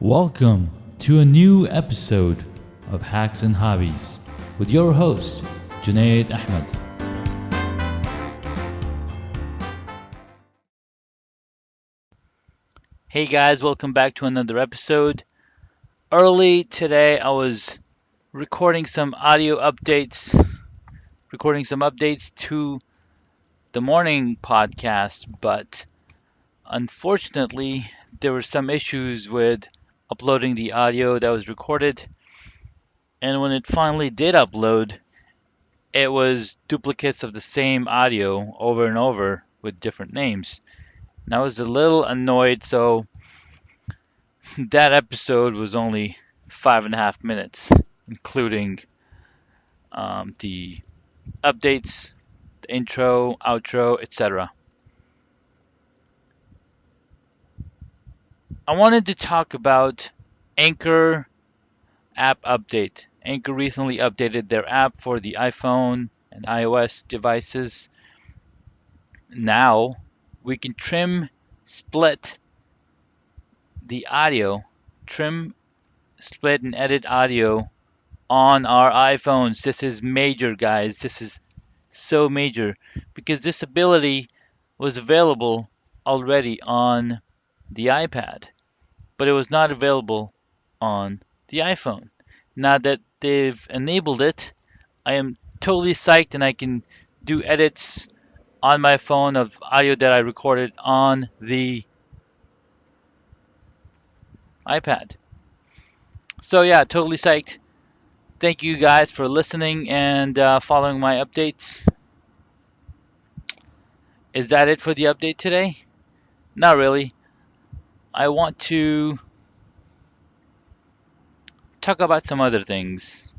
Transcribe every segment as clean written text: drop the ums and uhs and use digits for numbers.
Welcome to a new episode of Hacks and Hobbies with your host, Junaid Ahmed. Hey guys, welcome back to another episode. Early today, I was recording some updates to the morning podcast, but unfortunately, there were some issues with uploading the audio that was recorded, and when it finally did upload, it was duplicates of the same audio over and over with different names. And I was a little annoyed, so that episode was only 5.5 minutes, including the updates, the intro, outro, etc. I wanted to talk about Anchor app update. Anchor recently updated their app for the iPhone and iOS devices. Now we can split the audio, trim, split, and edit audio on our iPhones. This is major, guys. This is so major because this ability was available already on the iPad, but it was not available on the iPhone. Now that they've enabled it, I am totally psyched and I can do edits on my phone of audio that I recorded on the iPad. So yeah, totally psyched. Thank you guys for listening and following my updates. Is that it for the update today? Not really. I want to talk about some other things.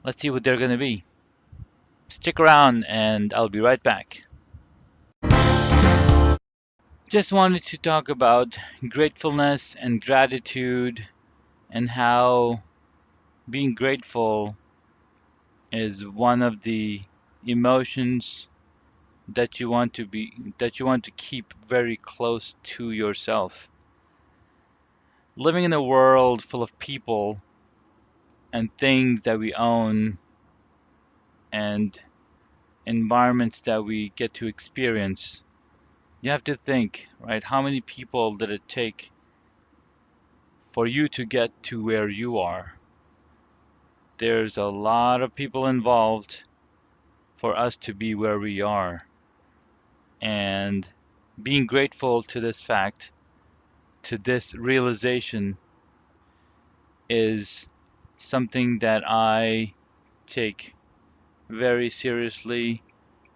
Let's see what they're going to be. Stick around and I'll be right back. Just wanted to talk about gratefulness and gratitude and how being grateful is one of the emotions that you want to keep very close to yourself. Living in a world full of people and things that we own and environments that we get to experience, you have to think, right? How many people did it take for you to get to where you are? There's a lot of people involved for us to be where we are. And being grateful to this fact, to this realization, is something that I take very seriously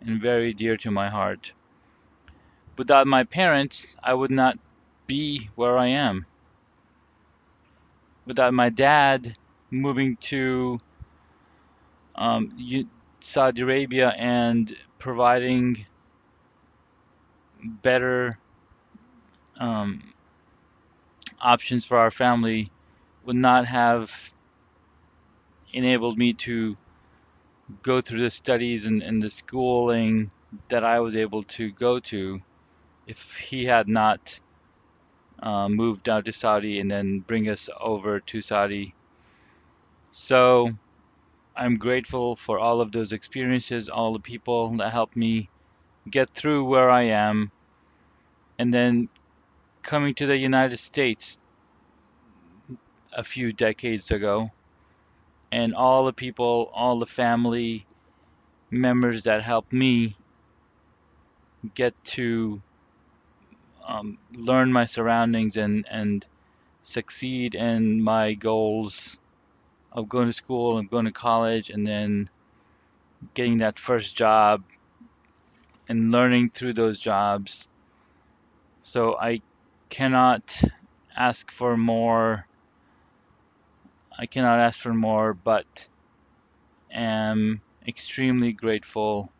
and very dear to my heart. Without my parents, I would not be where I am. Without my dad moving to Saudi Arabia and providing better um, options for our family, would not have enabled me to go through the studies and the schooling that I was able to go to if he had not moved out to Saudi and then bring us over to Saudi. So I'm grateful for all of those experiences, all the people that helped me get through where I am, and then coming to the United States a few decades ago, and all the people, all the family members that helped me get to learn my surroundings and succeed in my goals of going to school and going to college and then getting that first job and learning through those jobs. So I cannot ask for more. I cannot ask for more, but am extremely grateful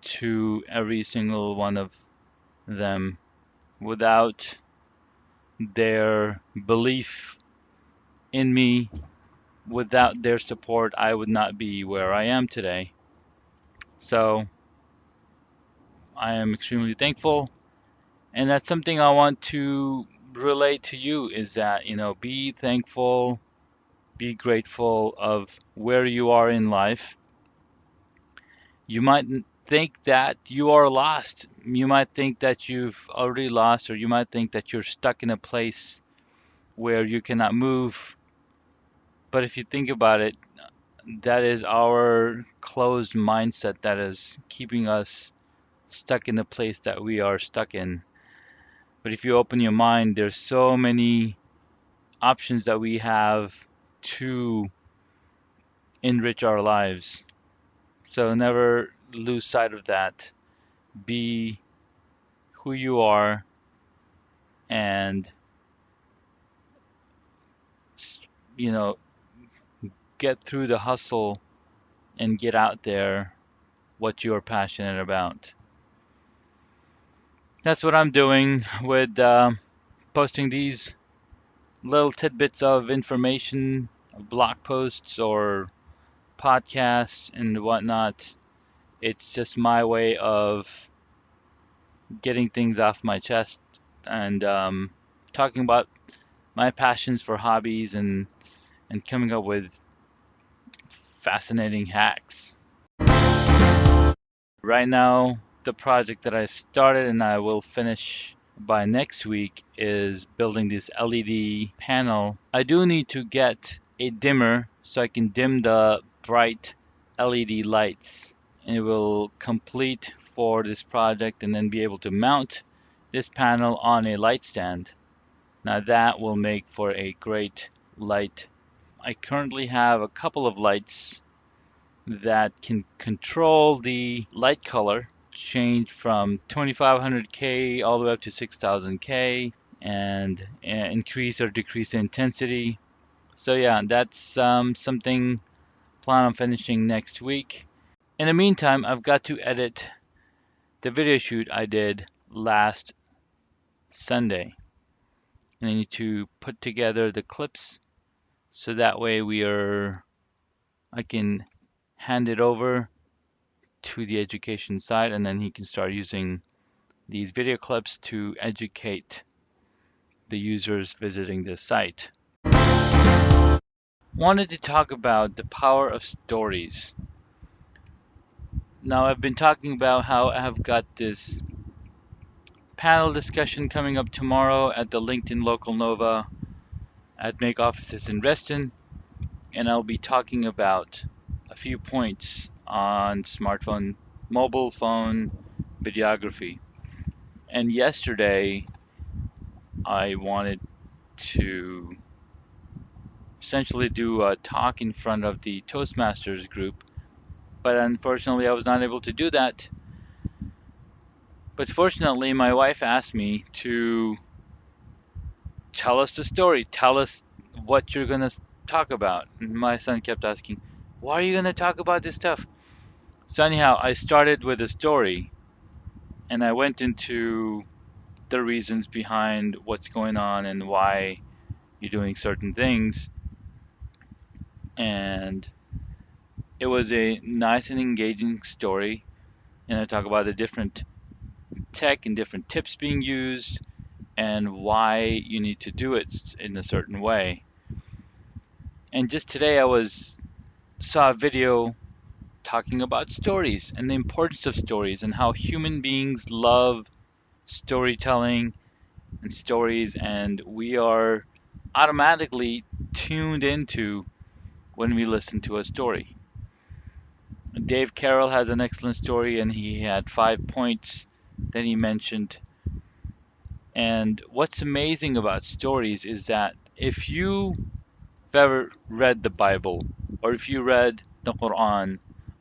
to every single one of them. Without their belief in me, without their support, I would not be where I am today. So I am extremely thankful, and that's something I want to relate to you is that, be thankful, be grateful of where you are in life. You might think that you are lost. You might think that you've already lost, or you might think that you're stuck in a place where you cannot move. But if you think about it, that is our closed mindset that is keeping us stuck in the place that we are stuck in. But if you open your mind, there's so many options that we have to enrich our lives. So never lose sight of that. Be who you are and, you know, get through the hustle and get out there what you're passionate about. That's what I'm doing with posting these little tidbits of information, blog posts or podcasts and whatnot. It's just my way of getting things off my chest and talking about my passions for hobbies and coming up with fascinating hacks. Right now, the project that I've started and I will finish by next week is building this LED panel. I do need to get a dimmer so I can dim the bright LED lights. And it will complete for this project and then be able to mount this panel on a light stand. Now that will make for a great light. I currently have a couple of lights that can control the light color, change from 2500K all the way up to 6000K, and increase or decrease the intensity. So yeah, that's something plan on finishing next week. In the meantime, I've got to edit the video shoot I did last Sunday. And I need to put together the clips so that way I can hand it over to the education side and then he can start using these video clips to educate the users visiting this site. Wanted to talk about the power of stories. Now I've been talking about how I have got this panel discussion coming up tomorrow at the LinkedIn Local Nova at Make Offices in Reston, and I'll be talking about a few points on smartphone, mobile phone videography. And yesterday, I wanted to essentially do a talk in front of the Toastmasters group, but unfortunately, I was not able to do that. But fortunately, my wife asked me to tell us the story, tell us what you're going to talk about. And my son kept asking, why are you going to talk about this stuff? So anyhow, I started with a story and I went into the reasons behind what's going on and why you're doing certain things. And it was a nice and engaging story. And I talk about the different tech and different tips being used and why you need to do it in a certain way. And just today saw a video talking about stories and the importance of stories and how human beings love storytelling and stories, and we are automatically tuned into when we listen to a story. Dave Carroll has an excellent story, and he had 5 points that he mentioned. And what's amazing about stories is that if you've ever read the Bible, or if you read the Quran,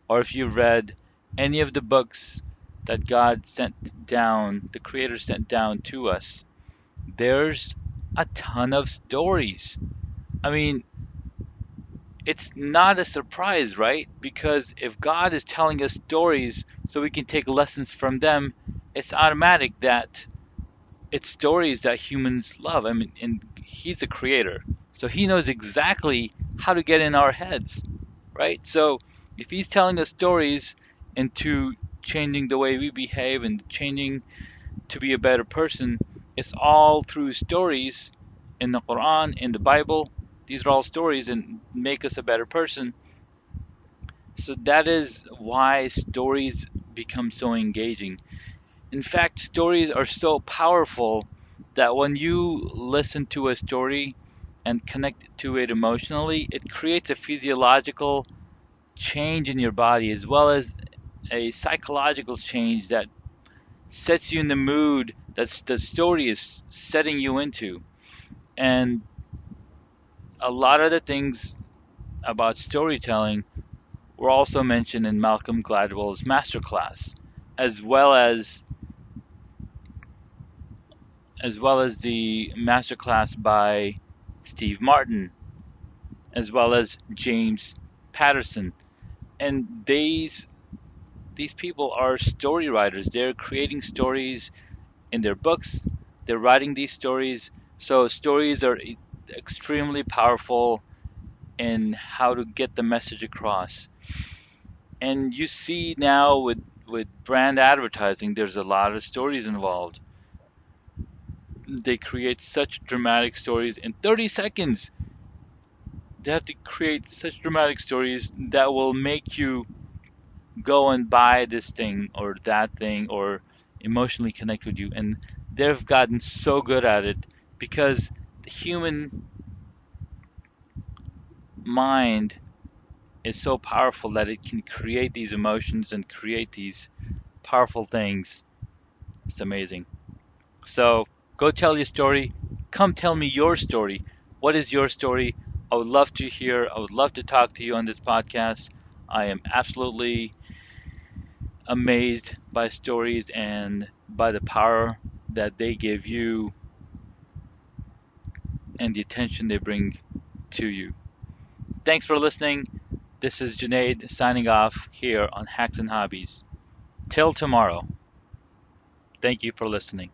or if you read any of the books that God sent down, the Creator sent down to us, there's a ton of stories. I mean, it's not a surprise, right? Because if God is telling us stories so we can take lessons from them, it's automatic that it's stories that humans love. I mean, and He's the creator, so He knows exactly how to get in our heads, right? So if He's telling us stories into changing the way we behave and changing to be a better person, It's all through stories in the Quran, in the Bible. These are all stories and make us a better person. So that is why stories become so engaging. In fact, stories are so powerful that when you listen to a story and connect to it emotionally, it creates a physiological change in your body as well as a psychological change that sets you in the mood that the story is setting you into. And a lot of the things about storytelling were also mentioned in Malcolm Gladwell's masterclass, as well as the masterclass by Steve Martin, as well as James Patterson. And these people are story writers. They're creating stories in their books. They're writing these stories. So stories are extremely powerful in how to get the message across. And you see now with brand advertising, there's a lot of stories involved. They create such dramatic stories in 30 seconds. They have to create such dramatic stories that will make you go and buy this thing or that thing or emotionally connect with you. And they've gotten so good at it because the human mind is so powerful that it can create these emotions and create these powerful things. It's amazing. So go tell your story. Come tell me your story. What is your story? I would love to hear. I would love to talk to you on this podcast. I am absolutely amazed by stories and by the power that they give you and the attention they bring to you. Thanks for listening. This is Junaid signing off here on Hacks and Hobbies. Till tomorrow. Thank you for listening.